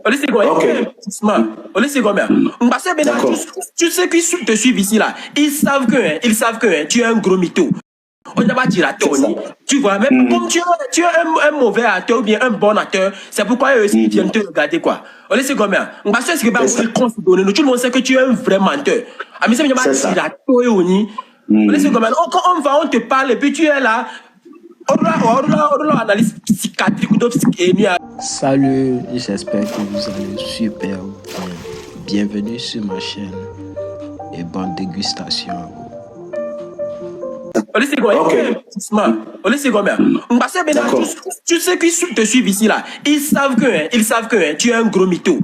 Ok. D'accord. Tu sais qui te suivent ici là, ils savent que tu es un gros mytho. On n'a pas dit la Tony. Tu vois, même comme tu es un mauvais acteur ou bien un bon acteur, c'est pourquoi eux aussi ils viennent te regarder quoi. On laisse combien? On va se dire que tout le monde sait que tu es un vrai menteur. Ah, mais c'est bien dit la Tony. On laisse combien? Quand on va, on te parle et puis tu es là. On analyse psychiatrique ou d'autres. Salut, j'espère que vous allez super bien. Bienvenue sur ma chaîne et bonne dégustation à vous. Tu sais qui te suivent ici là, ils savent que tu es un gros mytho.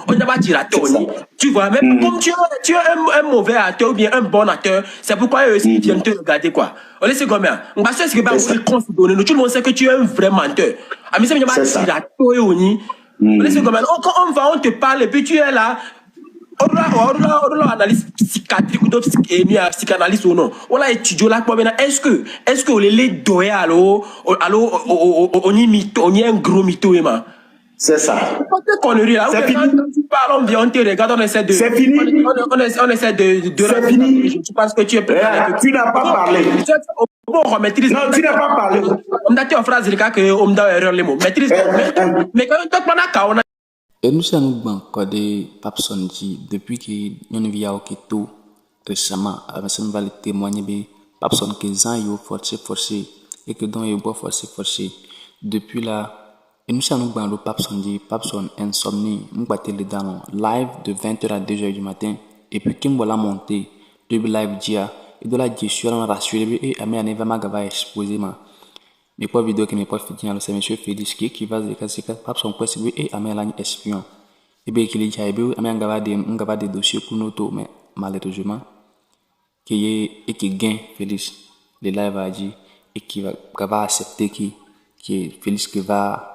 On n'a pas dit la Tony. Tu vois, même comme tu es un mauvais acteur ou bien un bon acteur, c'est pourquoi eux aussi ils viennent te regarder quoi. On laisse combien? On va se dire que tout le monde sait que tu es un vrai menteur. Ah, mais c'est bien dit la Tony. On laisse combien? Quand on va, on te parle et puis tu es là. On analyse psychiatrique ou d'autres psychanalyste ou non. On a étudié là quoi maintenant. Est-ce que on les doit alors on y un gros mytho Emma. C'est ça. C'est fini. Tu parles, on vient, on te regarde, on essaie de. C'est fini. On essaie de. C'est fini. Tu penses que tu es prêt. Tu n'as pas parlé. Bon, on maîtrise. Non, tu n'as pas parlé. On a dit en phrase, que on doit erreur les mots. Maîtrise. Mais quand on a Et nous sommes encore des papes dit depuis que nous vivons au Keto récemment, avec ce nouvel témoigner des papes qui ont forcé et que donc ils ont forcé depuis là. Et nous sommes dans le pape dit insomnie, nous battons les dans live de 20h à 2h du matin et puis qui la montée de live dia et de la je suis rassuré et ami ne va pas exposer ma mais quoi vidéo qui n'est pas fini alors c'est monsieur Félix qui va dire que c'est pape son possible et ami la espion et bien qu'il y a eu ami ngava des dossiers pour nous mais malheureusement qui est qui gagne Félix les live a dit et qui va accepter qui Félix qui va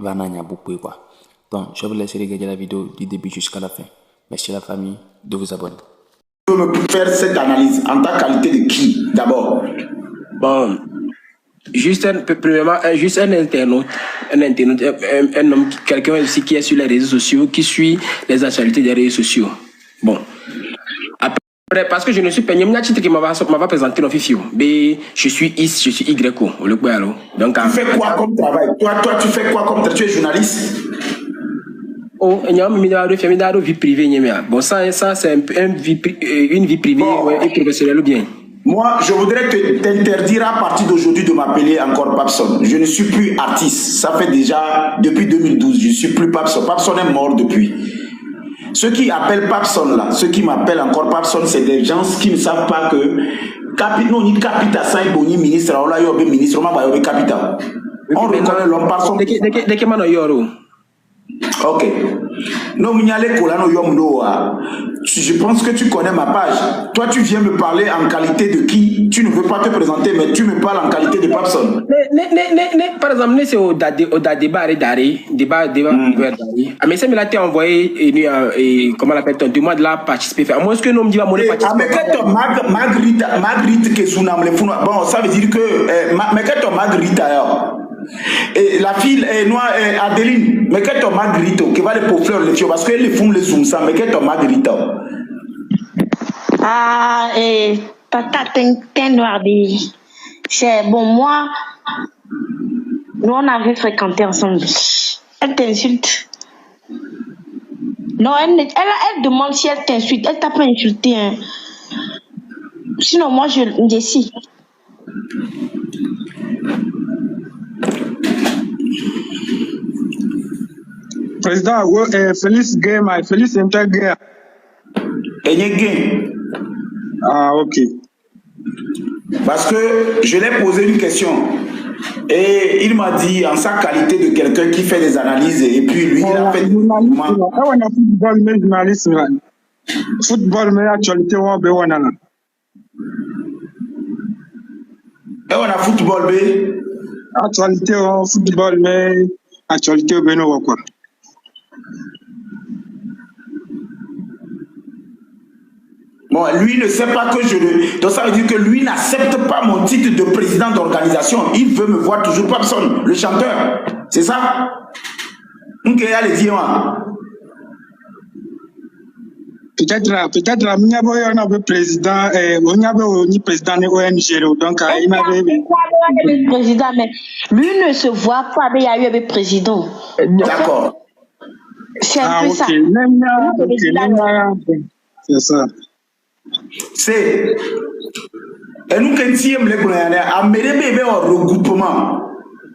n'anya beaucoup quoi. Donc je vous laisse regarder la vidéo du début jusqu'à la fin. Merci la famille de vous abonner. Tu peux me faire cette analyse en ta qualité de qui d'abord? Bon, premièrement, juste un internaute, un homme, quelqu'un aussi qui est sur les réseaux sociaux, qui suit les actualités des réseaux sociaux. Bon. Après, parce que je ne suis pas, il y a un titre qui m'a présenté dans Fifio. Mais je suis Is, je suis Y. Donc, tu fais quoi comme travail? Toi, tu fais quoi comme travail? Tu es journaliste? Oh, il y a une vie privée. Bon, ça c'est une vie privée et professionnelle ou bien? Moi, je voudrais t'interdire à partir d'aujourd'hui de m'appeler encore Papson. Je ne suis plus artiste. Ça fait déjà depuis 2012. Je ne suis plus Papson. Papson est mort depuis. Ceux qui appellent Papson là, ceux qui m'appellent encore Papson, c'est des gens qui ne savent pas que non, ni capita ça est bon, ni ministre, on l'a eu ministre, on m'a pas eu capita. On reconnaît l'homme Papson. De qui m'a eu. Ok. Non, je pense que tu connais ma page. Toi, tu viens me parler en qualité de qui? Tu ne veux pas te présenter, mais tu me parles en qualité de Papson. Par exemple, c'est au débat. Mais ça me l'a envoyé, comment l'appelle ton demande de la participer. À moins que nous me dit à mon Marguerite Kesuna, bon, ça veut dire que, mais que ton Marguerite et la fille noire Adeline, mais que ton Marguerite qui va les pour fleurs les filles parce que les font les zoom ça, mais que ton Marguerite. Ah, tata t'es noir c'est bon, moi, nous on avait fréquenté ensemble. Elle t'insulte. Non, elle demande si elle t'insulte. Elle t'a pas insulté. Hein. Sinon, moi, je dis. Président, Félix Game, Félix Interguerre. Ah, ok. Parce que je lui ai posé une question et il m'a dit en sa qualité de quelqu'un qui fait des analyses et puis lui il a fait football mais actualité on be on a football be actualité football mais actualité be no quoi. Bon, lui ne sait pas que je le... Donc ça veut dire que lui n'accepte pas mon titre de président d'organisation. Il veut me voir toujours Papson, le chanteur. C'est ça? Ok, allez-y, moi. Peut-être, on avait président, on avait président de l'ONG, donc il avait. Président, mais lui ne se voit pas, mais il y a eu un président. D'accord. C'est un peu ça. C'est ça. C'est. Et nous, quand on a un regroupement,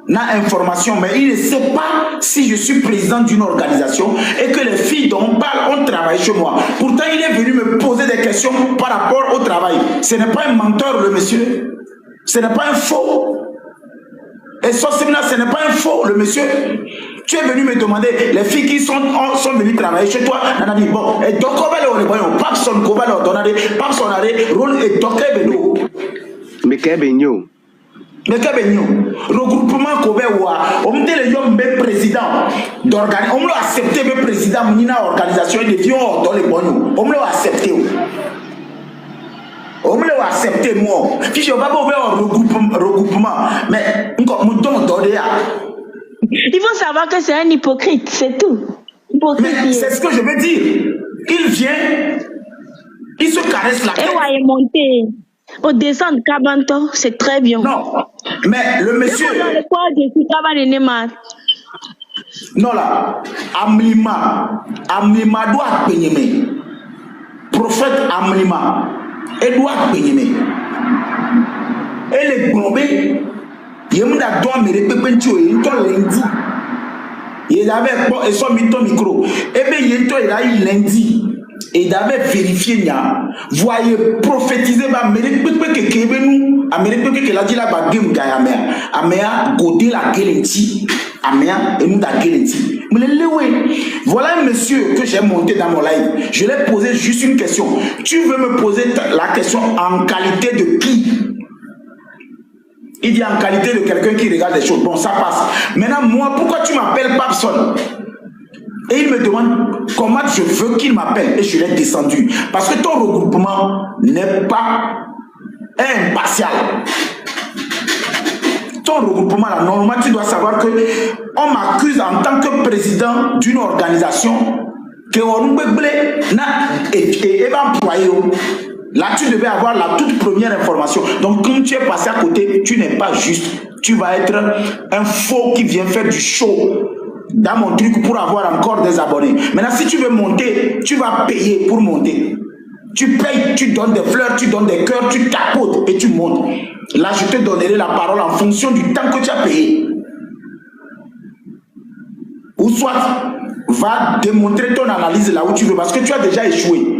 n'a information, mais il ne sait pas si je suis président d'une organisation et que les filles dont on parle ont travaillé chez moi. Pourtant, il est venu me poser des questions par rapport au travail. Ce n'est pas un menteur, le monsieur. Ce n'est pas un faux. Et Sosimna, ce n'est pas un faux, le monsieur. Tu es venu me demander, les filles qui sont venues travailler chez toi, on a dit, bon, et donc on va le voir, Papson, on va leur donner, Papson, rôle et Doké Beno. Mais qu'est-ce que Mais que regroupement Kobewa, on me dit les gens président d'organisation, on l'a accepté le président Mounina organisation et des gens dans les bons, on l'a accepté. On l'a accepté moi. Si je vais pas ouvrir un regroupement, mais encore mon don donné. Il faut savoir que c'est un hypocrite, c'est tout. Mais c'est ce que je veux dire. Il vient, il se caresse la tête. Et ouais, monter. Au descendre Kabanto, c'est très bien. Non, mais le monsieur. Non là, Amlima doit payer. Prophète Amlima, il doit payer. Et les globés, il me a doit me répéter, il lundi. Il avait pas, et son micro. Et bien, il a eu lundi. Et d'avait vérifié, voyez, prophétiser, Amérique, Amérique, que la dit la bagame Gayamea, Amea, Godé la Gelenti, Amea, et nous la Gelenti. Mais voilà un monsieur que j'ai monté dans mon live. Je lui ai posé juste une question. Tu veux me poser la question en qualité de qui? Il dit en qualité de quelqu'un qui regarde les choses. Bon, ça passe. Maintenant, moi, pourquoi tu m'appelles Papson? Et il me demande comment je veux qu'il m'appelle. Et je l'ai descendu. Parce que ton regroupement n'est pas impartial. Ton regroupement, là, normalement, tu dois savoir que on m'accuse en tant que président d'une organisation que on et employé. Là, tu devais avoir la toute première information. Donc, quand tu es passé à côté, tu n'es pas juste. Tu vas être un faux qui vient faire du show dans mon truc pour avoir encore des abonnés. Maintenant, si tu veux monter, tu vas payer pour monter. Tu payes, tu donnes des fleurs, tu donnes des cœurs, tu tapotes et tu montes. Là, je te donnerai la parole en fonction du temps que tu as payé. Ou soit, va démontrer ton analyse là où tu veux, parce que tu as déjà échoué.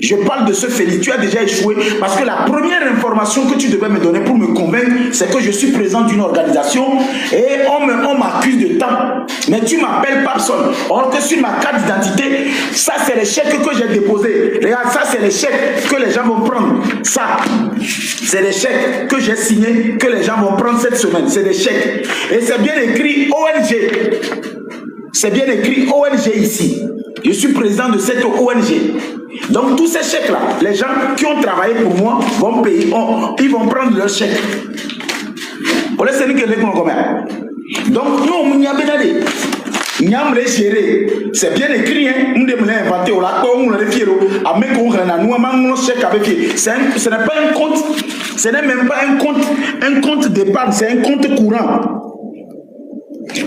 Je parle de ce Félix, tu as déjà échoué parce que la première information que tu devais me donner pour me convaincre, c'est que je suis président d'une organisation et on m'accuse de temps. Mais tu m'appelles Papson. Or que sur ma carte d'identité, ça c'est les chèques que j'ai déposés. Regarde, ça c'est les chèques que les gens vont prendre. Ça, c'est les chèques que j'ai signés, que les gens vont prendre cette semaine. C'est des chèques. Et c'est bien écrit ONG. C'est bien écrit ONG ici. Je suis président de cette ONG. Donc tous ces chèques-là, les gens qui ont travaillé pour moi vont payer, ils vont prendre leurs chèques. Donc nous, c'est bien écrit, hein? Ce n'est pas un compte, ce n'est même pas un compte d'épargne, c'est un compte courant.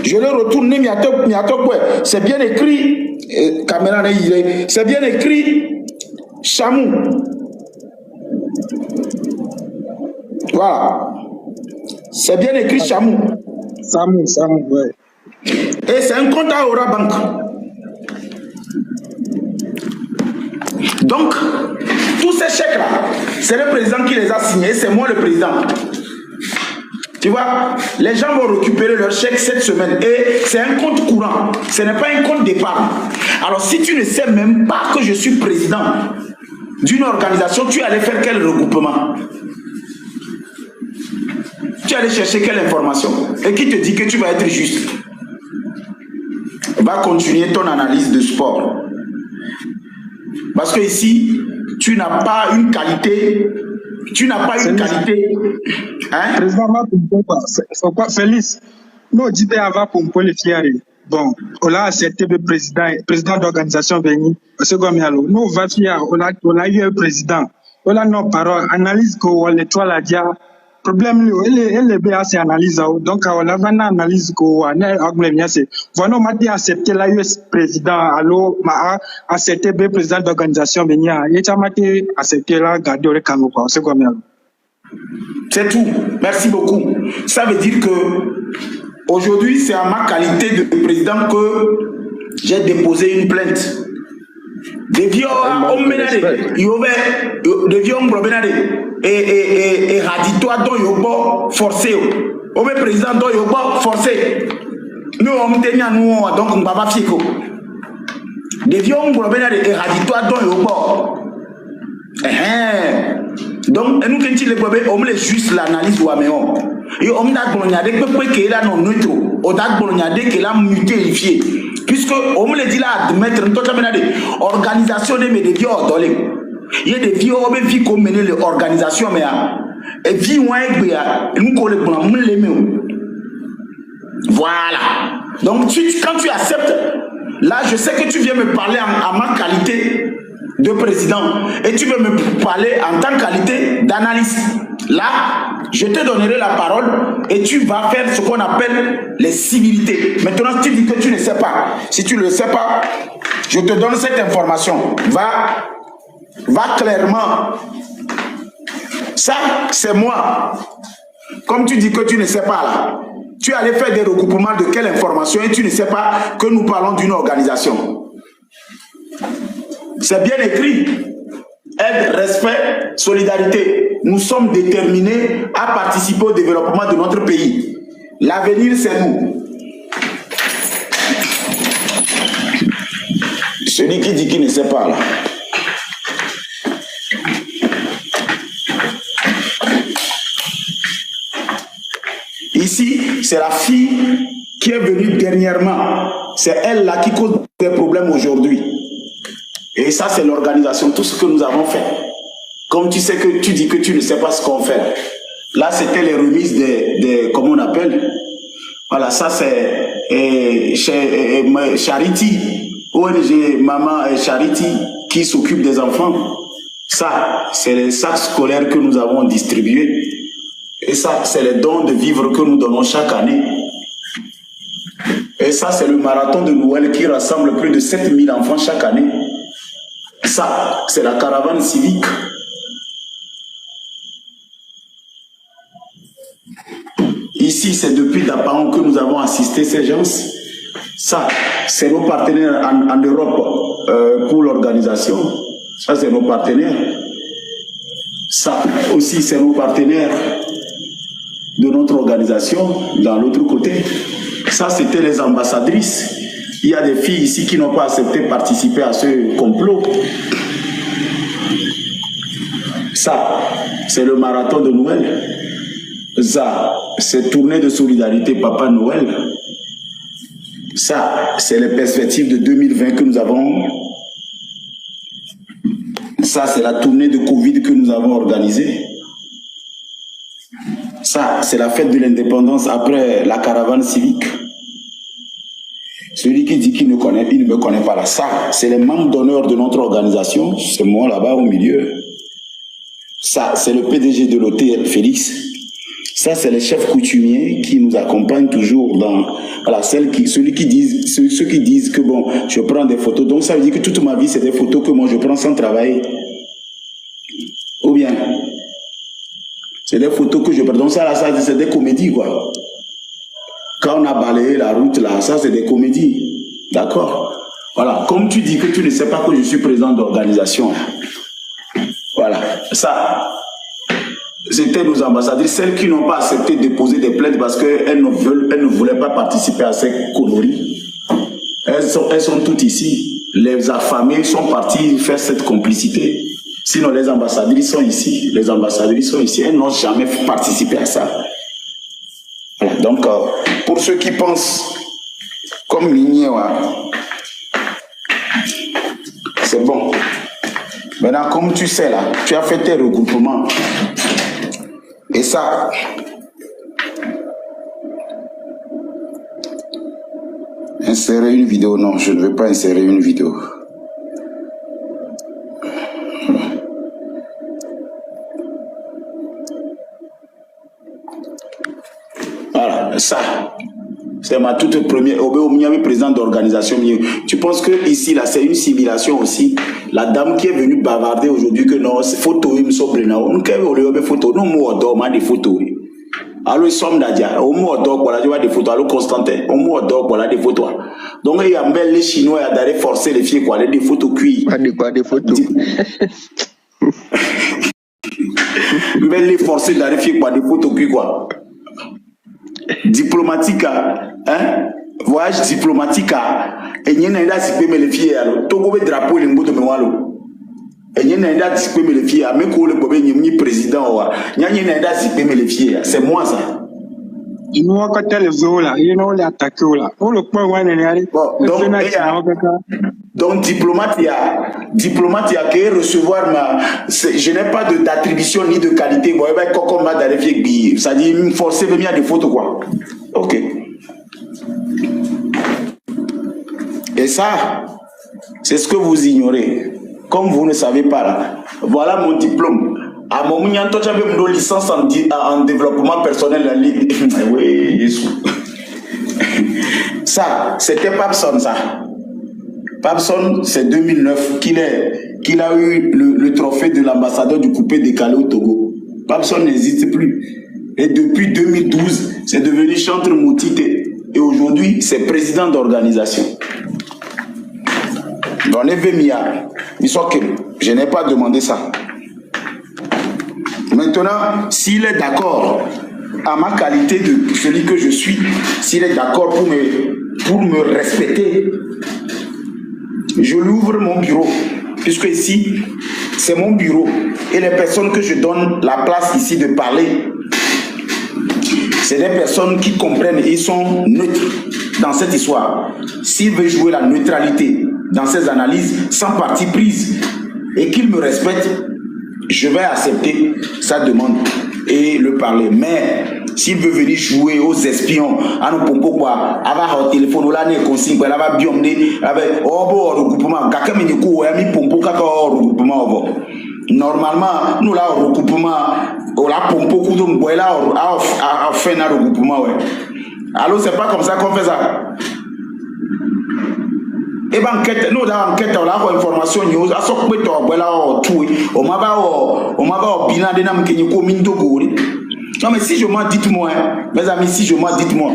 Je le retourne, c'est bien écrit, c'est bien écrit, Chamou. Voilà. C'est bien écrit Chamou. Samou, ouais. Et c'est un compte à Aura Bank. Donc, tous ces chèques-là, c'est le président qui les a signés, c'est moi le président. Tu vois, les gens vont récupérer leur chèque cette semaine et c'est un compte courant, ce n'est pas un compte d'épargne. Alors si tu ne sais même pas que je suis président d'une organisation, tu allais faire quel regroupement? Tu allais chercher quelle information? Et qui te dit que tu vas être juste? Va continuer ton analyse de sport. Parce que ici, tu n'as pas une qualité. Tu n'as pas une qualité. Hein? Président, va pour quoi? Félix, nous, dit avant pour les fier. bon, on a accepté le président d'organisation venu. Nous, on a eu un président. On a nos paroles, analyse que les trois la dia. Problème, elle est bien assez analyse. Donc, on a une analyse que on a c'est. Voilà, on a accepté la US président. Alors, m'a accepté le président d'organisation venu. Et tu as accepté la garder le canot. C'est quoi, c'est tout. Merci beaucoup. Ça veut dire que aujourd'hui, c'est à ma qualité de président que j'ai déposé une plainte. Des vieux hommes et raditoires dont yobo forcé. Au président dont yobo forcé. Nous on tient nous donc on va pas fier. Des vieux hommes et raditoires dont yobo. Donc nous quand il est on les juste l'analyse ou améon. Et on a bologna de peu que là non neutre. On a bologna de que là muté. Puisque on me le dit là admettre une organisation de mes vieux ordolés. Il y a des vieux hommes qui ont mené l'organisation mais et vie nous collègues les mêmes. Voilà. Donc quand tu acceptes, là je sais que tu viens me parler en ma qualité de président et tu veux me parler en tant que qualité d'analyste. Là, je te donnerai la parole et tu vas faire ce qu'on appelle les civilités. Maintenant, si tu dis que tu ne sais pas, si tu ne le sais pas, je te donne cette information. Va clairement. Ça, c'est moi. Comme tu dis que tu ne sais pas là, tu allais faire des regroupements de quelle information et tu ne sais pas que nous parlons d'une organisation. C'est bien écrit. Aide, respect, solidarité. Nous sommes déterminés à participer au développement de notre pays. L'avenir, c'est nous. Celui qui dit qu'il ne sait pas là. Ici, c'est la fille qui est venue dernièrement. C'est elle là qui cause des problèmes aujourd'hui. Et ça, c'est l'organisation, tout ce que nous avons fait. Comme tu sais que tu dis que tu ne sais pas ce qu'on fait. Là, c'était les remises des comment on appelle. Voilà, ça c'est Charity, ONG Maman Charity qui s'occupe des enfants. Ça, c'est les sacs scolaires que nous avons distribués. Et ça, c'est les dons de vivres que nous donnons chaque année. Et ça, c'est le marathon de Noël qui rassemble plus de 7000 enfants chaque année. Ça, c'est la caravane civique. Ici, c'est depuis Dapaon que nous avons assisté ces gens. Ça, c'est nos partenaires en Europe pour l'organisation. Ça, c'est nos partenaires. Ça aussi, c'est nos partenaires de notre organisation dans l'autre côté. Ça, c'était les ambassadrices. Il y a des filles ici qui n'ont pas accepté de participer à ce complot. Ça, c'est le marathon de Noël. Ça, c'est tournée de solidarité Papa Noël. Ça, c'est les perspectives de 2020 que nous avons. Ça, c'est la tournée de Covid que nous avons organisée. Ça, c'est la fête de l'indépendance après la caravane civique. Celui qui dit qu'il ne connaît, il ne me connaît pas là. Ça, c'est les membres d'honneur de notre organisation. C'est moi là-bas au milieu. Ça, c'est le PDG de l'hôtel, Félix. Ça, c'est les chefs coutumiers qui nous accompagnent toujours dans... Voilà, ceux qui disent que bon, je prends des photos. Donc, ça veut dire que toute ma vie, c'est des photos que moi, je prends sans travailler. Ou bien, c'est des photos que je prends. Donc, ça, c'est des comédies, quoi. Quand on a balayé la route, là, ça, c'est des comédies. D'accord? Voilà. Comme tu dis que tu ne sais pas que je suis président d'organisation. Voilà. Ça, c'était nos ambassadrices, celles qui n'ont pas accepté de déposer des plaintes parce qu'elles ne voulaient pas participer à ces conneries. Elles sont toutes ici. Les affamés sont partis faire cette complicité. Sinon, les ambassadrices sont ici. Les ambassadrices sont ici. Elles n'ont jamais participé à ça. Voilà. Donc, pour ceux qui pensent comme Lignéwa, c'est bon. Maintenant, comme tu sais là, tu as fait tes regroupements. Et ça, Insérer une vidéo, non, je ne veux pas insérer une vidéo. Voilà, ça, c'est ma toute première. Président d'organisation. Tu penses que ici, là, c'est une simulation aussi. La dame qui est venue bavarder aujourd'hui que non, c'est photo, il me semble, non, nous avons des photos, non, moi, on des photos. Alors, ils sont d'ailleurs, au moins, voilà, je vois des photos, alors, Constantin, au moins, voilà, des photos. Donc, il y a les Chinois à d'aller forcer les filles, quoi, des photos cuites. Quoi, des photos? Mais les forcer d'aller faire quoi, des photos cuites, quoi. Diplomatique, hein? Voyage diplomatique, et il y a un enda si peut me le fier, alors, tout le drapeau, il y a un bout de mémoire. Et il y a un enda si peut me le fier, mais qu'on le peut bien, président, il y a un enda si peut me le fier, c'est moi ça. Il nous a coté le zoo là, il nous a attaqué là. On le point où on est allé. Donc, diplomate, il y a qu'à recevoir je n'ai pas d'attribution ni de qualité. Bon, il va être comme ma d'arriver, ça dit, il me forcer de bien des photos, quoi. Ok. Et ça, c'est ce que vous ignorez. Comme vous ne savez pas, là, voilà mon diplôme. À mon moment, j'avais une licence en développement personnel. Oui, Jésus. Ça, c'était Papson, ça. Papson, c'est 2009 qu'il a eu le trophée de l'ambassadeur du coupé décalé au Togo. Papson n'existe plus. Et depuis 2012, c'est devenu chantre moutité. Et aujourd'hui, c'est président d'organisation. Dans les VMIA, je n'ai pas demandé ça. Maintenant, s'il est d'accord à ma qualité de celui que je suis, s'il est d'accord pour me respecter, je lui ouvre mon bureau, puisque ici, c'est mon bureau. Et les personnes que je donne la place ici de parler, c'est des personnes qui comprennent et ils sont neutres dans cette histoire. S'il veut jouer la neutralité dans ses analyses, sans parti prise, et qu'il me respecte, je vais accepter sa demande et le parler. Mais s'il veut venir jouer aux espions, à nos pompos, quoi, avoir un téléphone, là, n'est consigne, là, va bien, avec, oh, bon, regroupement, quelqu'un me dit, quoi, mi pompo, quelqu'un, regroupement, normalement, nous, là, regroupement, on l'a pompo, coup de là, à faire un regroupement, ouais. Alors, c'est pas comme ça qu'on fait ça. Et ben enquête, nous dans enquête on a information news à sok beto bela o tout on m'a pas bilan de nam keniko min dogo. Non mais si je m'en dites-moi, mes amis, si je m'en dites-moi.